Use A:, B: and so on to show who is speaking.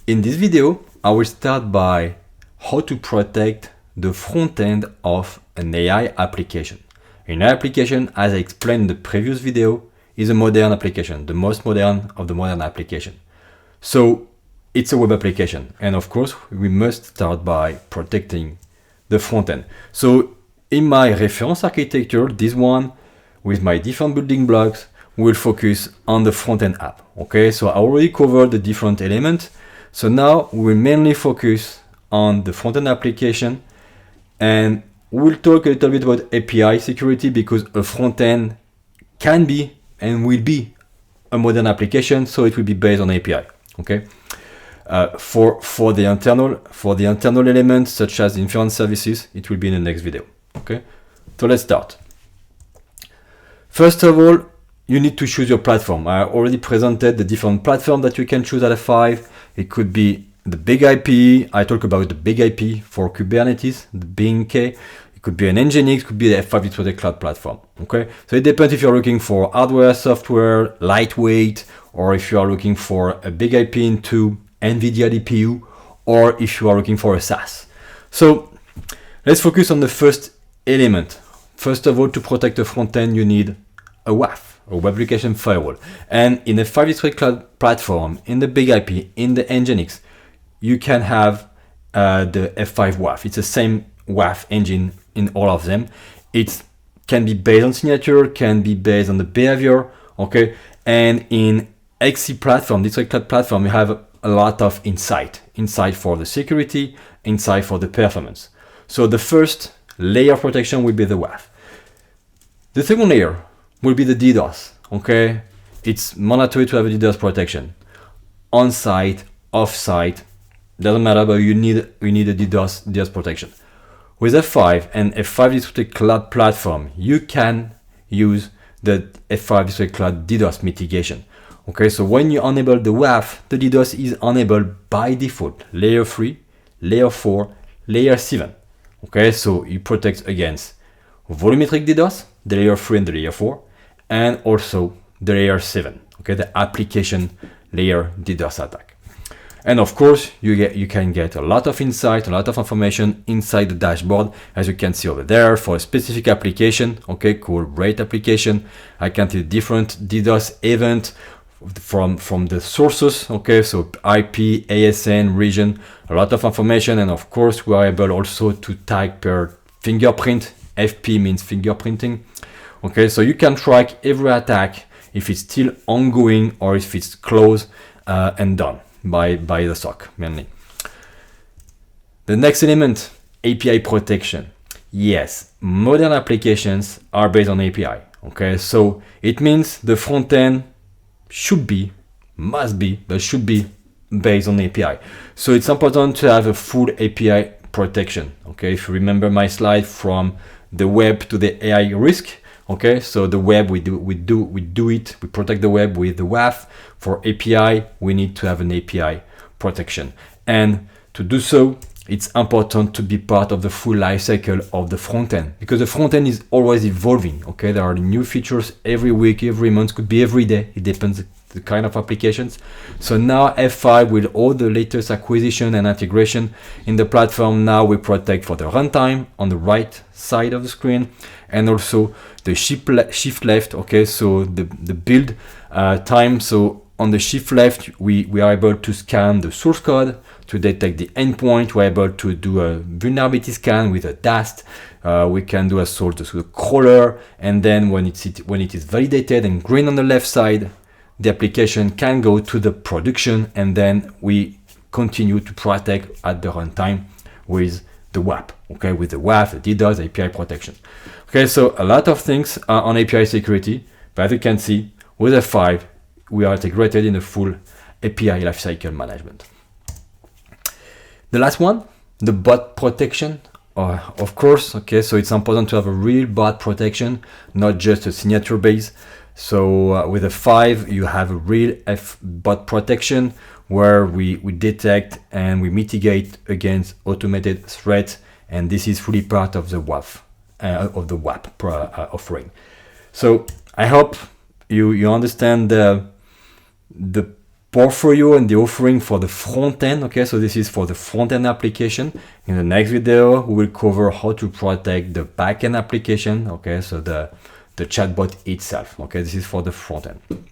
A: In this video, I will start by how to protect the front end of an AI application. An application, as I explained in the previous video, is a modern application, the most modern of the modern application. So it's a web application. And of course, we must start by protecting the front end. So in my reference architecture, this one with my different building blocks will focus on the front end app. Okay, so I already covered the different elements. So now we will mainly focus on the front end application, and we'll talk a little bit about API security because a front end can be and will be a modern application, so it will be based on API. Okay, for the internal elements such as inference services, it will be in the next video. Okay, so let's start. First of all, you need to choose your platform. I already presented the different platforms that you can choose at F5. It could be the big IP. I talk about the big IP for Kubernetes, the BNK. It could be an Nginx, it could be the F5 Distributed Cloud Platform. Okay, so it depends if you're looking for hardware, software, lightweight, or if you are looking for a big IP into NVIDIA DPU, or if you are looking for a SaaS. So let's focus on the first element. First of all, to protect the front end, you need a WAF, a web application firewall. And in the F5 Distributed Cloud Platform, in the big IP, in the Nginx, you can have the F5 WAF. It's the same WAF engine in all of them. It can be based on signature, can be based on the behavior, okay? And in XC platform, Distributed Cloud Platform, you have a lot of insight for the security, insight for the performance. So the first layer of protection will be the WAF. The second layer will be the DDoS, okay? It's mandatory to have a DDoS protection. On-site, off-site, doesn't matter, but you need a DDoS protection. With F5 and F5 Distributed Cloud Platform, you can use the F5 Distributed Cloud DDoS mitigation. Okay, so when you enable the WAF, the DDoS is enabled by default, layer 3, layer 4, layer 7. Okay, so you protect against volumetric DDoS, the layer 3 and the layer 4, and also the layer 7, okay, the application layer DDoS attack. And of course, you can get a lot of insight, a lot of information inside the dashboard, as you can see over there for a specific application, okay, called rate application. I can see different DDoS event from the sources, okay, so IP, ASN, region, a lot of information. And of course, we are able also to tag per fingerprint. FP means fingerprinting. Okay, so you can track every attack if it's still ongoing or if it's closed and done by the SOC mainly. The next element, API protection. Yes, modern applications are based on API. Okay, so it means the front end should be based on API. So it's important to have a full API protection. Okay, if you remember my slide from the web to the AI risk. Okay, so the web we protect the web with the WAF. For API, we need to have an API protection. And to do so, it's important to be part of the full life cycle of the front end because the front end is always evolving. Okay, there are new features every week, every month, could be every day. It depends the kind of applications. So now F5 with all the latest acquisition and integration in the platform, now we protect for the runtime on the right side of the screen and also the shift left. Okay, so the build time. So on the shift left, we are able to scan the source code to detect the endpoint. We're able to do a vulnerability scan with a DAST. We can do a sort of crawler, and then when it is validated and green on the left side, the application can go to the production, and then we continue to protect at the runtime with the WAP. Okay, with the WAF, the DDoS, API protection. Okay, so a lot of things are on API security, but as you can see, with F5, we are integrated in the full API lifecycle management. The last one, the bot protection. Of course, okay, so it's important to have a real bot protection, not just a signature base. So with F5, you have a real bot protection where we detect and we mitigate against automated threats, and this is fully part of the WAF, offering. So I hope you understand the portfolio and the offering for the front end. Okay, so this is for the front end application. In the next video, we will cover how to protect the back end application. Okay, so the chatbot itself. Okay, this is for the front end.